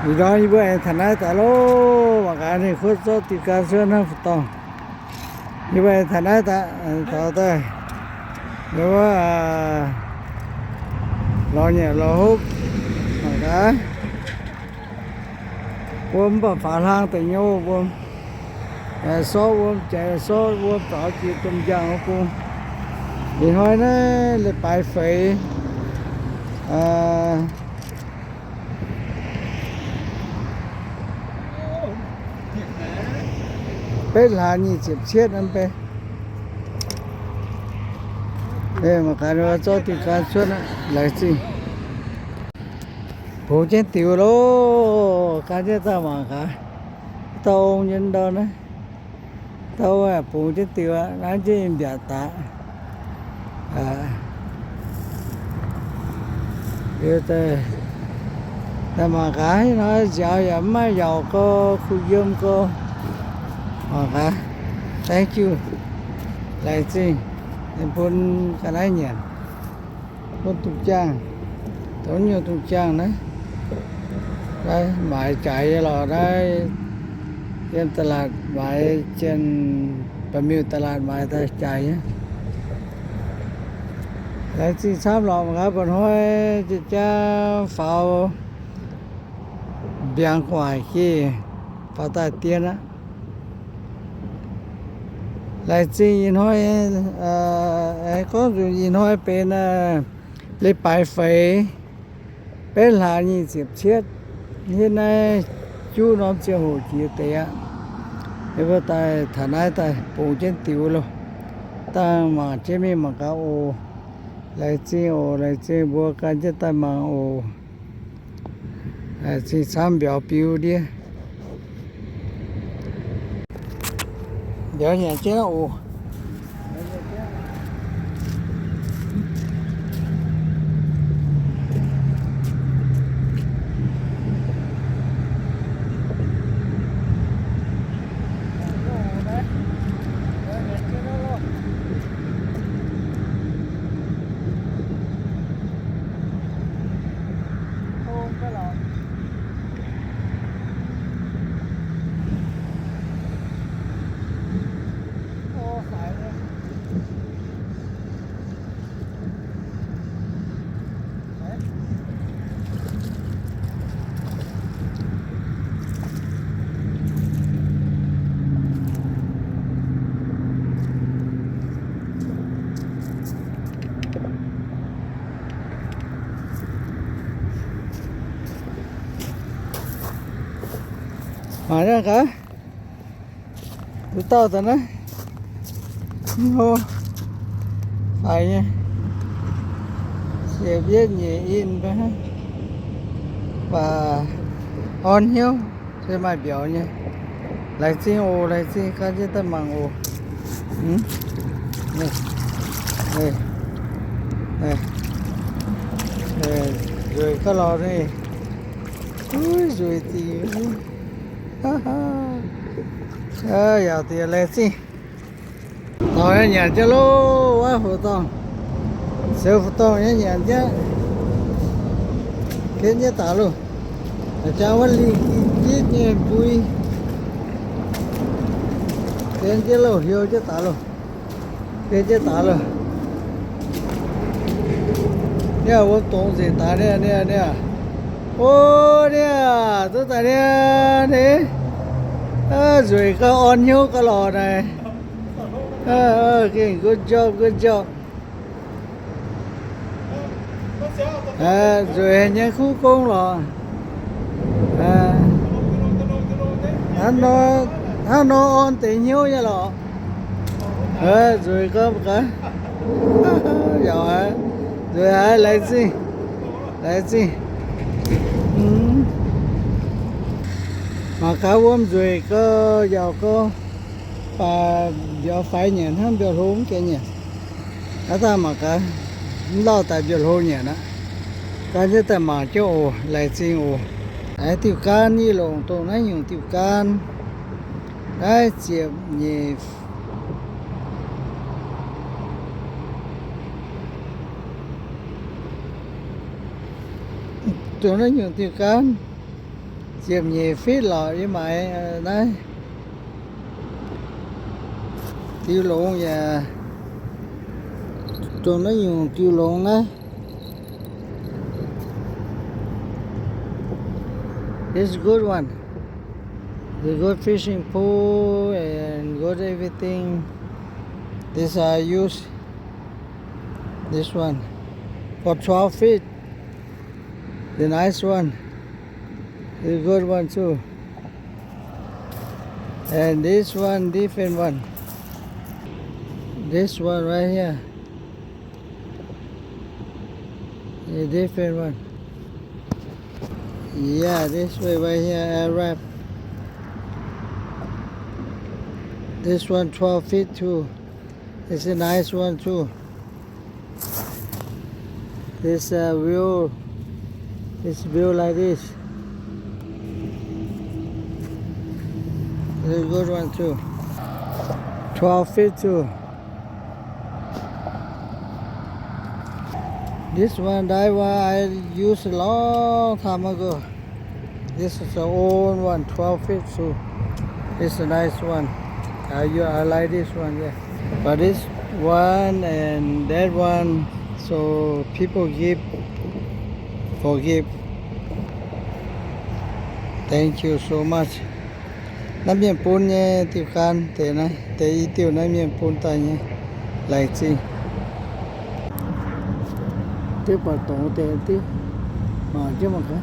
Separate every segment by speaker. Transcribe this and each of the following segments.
Speaker 1: vì đó như vậy thành ra tại lô mà cái này khốt cho thì cá sấu nó phải to như vậy thành ra tại to tới nếu mà lo nhẹ lo hút mà cái bơm vào phá lang tự nhau bơm số bơm chạy số bơm tỏ chuyện trong giang của cô thì thôi nó là bài phẩy bé là như chịp chết lắm bé đây mà cái đó cho thì cá suất lại gì bố chết tiểu lô cá chết ta mà cả tàu nhân đó đấy tàu bố chết tiểu nó chỉ bịa tạ điều thế ta mà cái nó giàu ấm mà giàu có khu dương có mà cả thank you lại gì em phun cái này nhỉ phun tục trang tốn nhiều tục trang đấy đây mãi chạy là đây trên tờ lạt mãi trên bao nhiêu tờ lạt mãi ta chạy nhé đấy thì sắp lòng các bạn hỏi chị cha phao biển ngoài khi phao tài tiên á lại chỉ nói có gì nói bên lấy bài phẩy bên là như dịp chết như này chú nó chưa hồ chí tế á thế bây tại thằng ai tại bố trên tiểu luôn ta mà chế mi mà cả ô lại chỉ bố cái chế ta mà ô lại chỉ xem biểu biểu đi giờ nhà chế ô mà ra cả tụi tao tao nói hô phải nha sẽ biết nhẹ in và on hiếu sẽ mai biểu nha lại chi ô lại chi cái gì ta mang ô đây đây đây đây rồi cái lò này ui rồi thì giờ thì lên gì rồi nhà cho lô quá phổ tông siêu phổ tông nhé nhà chứ cái nhé tả luôn cho vẫn đi ít nhé vui cái chứ lô hiểu chứ tả luôn cái chứ tả luôn nè tôi tông gì tả nè ô nè tôi tả nè rồi có on hiếu cái lò này okay, good job rồi nhà khu công lò hắn nó on tình hiếu nha lò rồi có một cái rồi lại gì mà cá ôm rồi có giàu có và giờ phải nhện hơn biểu hôn kia nhỉ ta mà cả lo tại biểu hôn nhỉ đó cái như ta mà chỗ lại xin ồ đấy tiêu can như lồng tổ này nhiều tiêu can đấy chiếc nhỉ tổ này nhiều tiêu can chiếm nhị phít lọ với mày đấy tiêu lộn và cho nó nhiều tiêu lộn đấy. This is good one. The good fishing pool and good everything. This I use this one for 12 feet. The nice one. The good one too. And this one different one. This one right here. A different one. Yeah, this way right here, Arab. This one 12 feet too. It's a nice one too. This view, this view like this. It's a good one too. 12 feet too. This one, that one I used a long time ago. This is the old one, 12 feet too. It's a nice one. I like this one, yeah. But this one and that one, so people forgive. Thank you so much. Nắm miệng phun nha, tiêu can, thế này, thế ý tiêu nắm miệng phun tay nha, lại chi. Tiêu bảo tổ thế tiêu, mà chứ mà cái.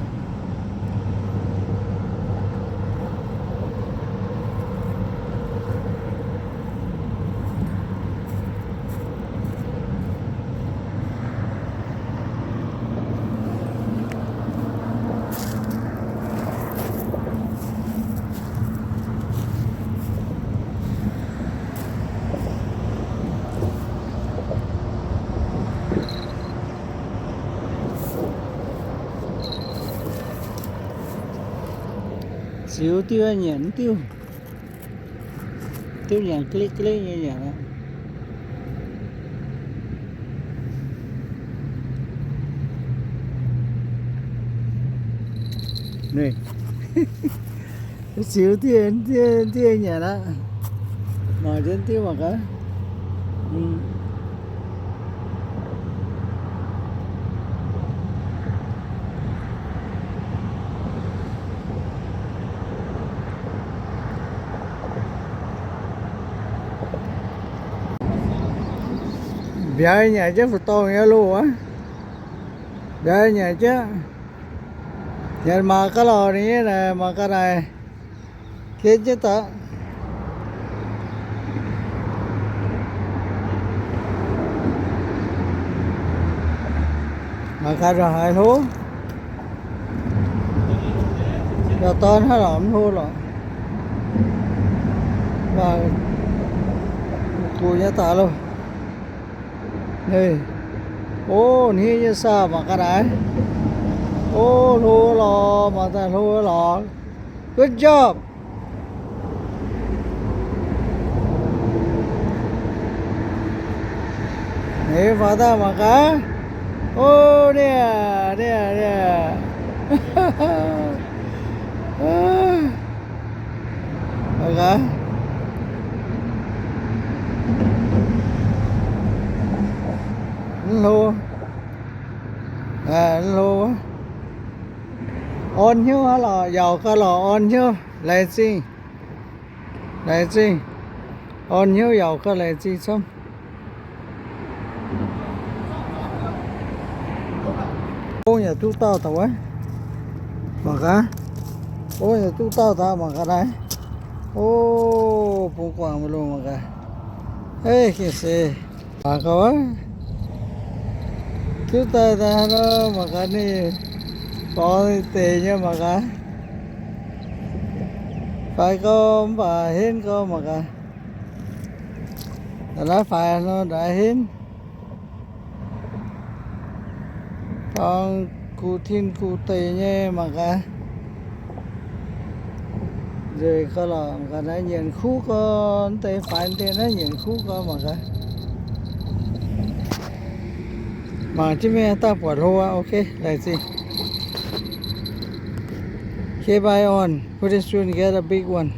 Speaker 1: Xíu tiêu nhện tiêu nhện click như vậy đó. Này xíu tiêu nhện đó mà đến tiêu mà cả. Bây nhà chứ phải to nghe luôn á. Bây nhà chứ nhà mà cái lò này nè, mà cái này kia chứ ta mà cái rồi hai thú rồi tên hết rồi không thua rồi và cùi nhá ta luôn. Này, ôนี่จะทราบมากันไหนโอ้รู้หรอมาแต่รู้หรอ good job นี่ฟาดามากันโอ้เนี่ยมากันlô lô ôn hiếu hả lò giàu có lò ôn hiếu lại chi ôn hiếu giàu có lại chi xong ô nhà chú tao tao ấy mà cả ô nhà chú tao tao mà cả đấy ô phụ quảng mà luôn mà cả ê kìa xe mà có chú ta nó mà cái này có tiền nha mà cả phải có bà hiến có mà cả nó phải nó đã hiến còn cụ thiên cụ tiền nha mà cả rồi có là cái này nhìn khu con tay phải tay nó nhìn khu con mà cả mà chứ mẹ ta bỏ hoa ok là gì Keep eye on. Pretty soon get a big one.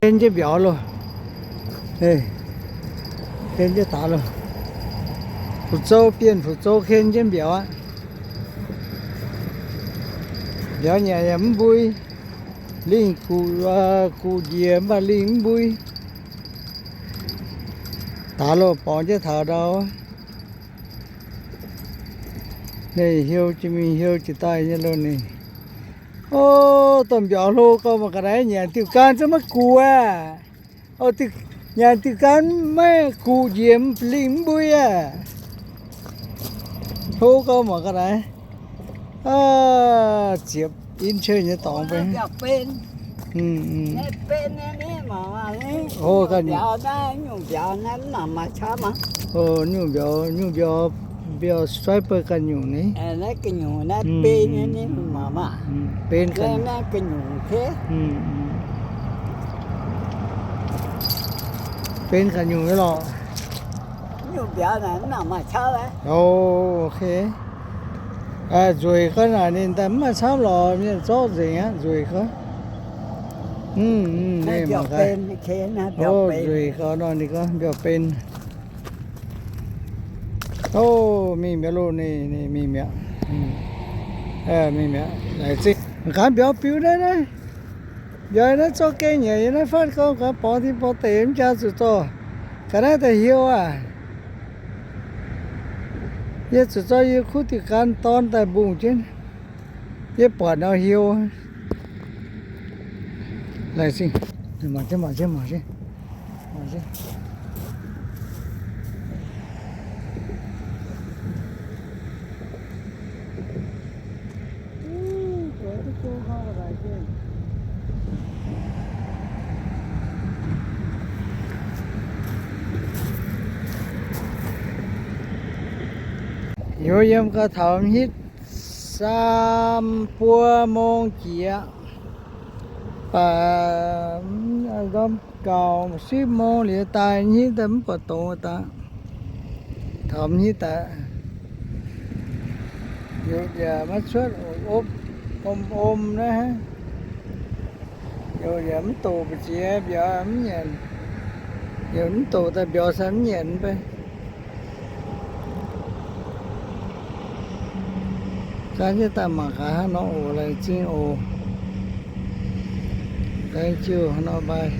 Speaker 1: Trên cái biểu luôn, đây, trên cái tả luôn, Phú Châu biên Phú Châu khen trên biểu á, biểu nhà em vui, linh cụ diệm và linh vui, tả luôn bỏ cái thở đâu, này hiu chỉ mình hiu chỉ tay như luôn này. Ô, tầm nhỏ lô có một cái đấy nhà tiêu can cho mất cù à. Ô, nhà tiêu can mấy cù diệm linh bùi à. Hô có một cái đấy. À, chiếp in chơi như tổng vậy. Ô, cái gì? Ô, nhung biểu striper cái nhung này.
Speaker 2: Nó cái nhung nó bên này mà.
Speaker 1: Bên cái.
Speaker 2: Nó cái nhung thế.
Speaker 1: Bên cái nhung cái lọ.
Speaker 2: Nhung biểu này nó mà sao đấy.
Speaker 1: Ồ, ok. À, rồi cái này nên tấm mà sao lò như rõ gì á, rồi có. Đây mà cái. Ồ, rồi có nó đi có biểu bên. Ô, mi mẹ luôn này mi mẹ. Mi mẹ. Này chứ. Cái biểu biểu đấy đấy. Giờ nó cho cái nhảy nó phát có cả bỏ thì bỏ tiền cho tụi tôi. Cái này thì hiểu à. Giờ tụi tôi yêu khu thì can ton tại bụng chứ. Giờ bỏ nó hiểu. Này xin. Mà chứ. Yo yếm có thầm hít Sampua mong chia và đom cầu một xíu mong lìa tài như tấm của tổ ta thầm hít ta yo giờ mất suốt ôm đó ha yo giờ mất tù bị chia giờ ấm nhận yo mất tù ta biểu sẵn nhậnไปcái như ta mà cả nó ổ lại chi ổ cái chưa nó bay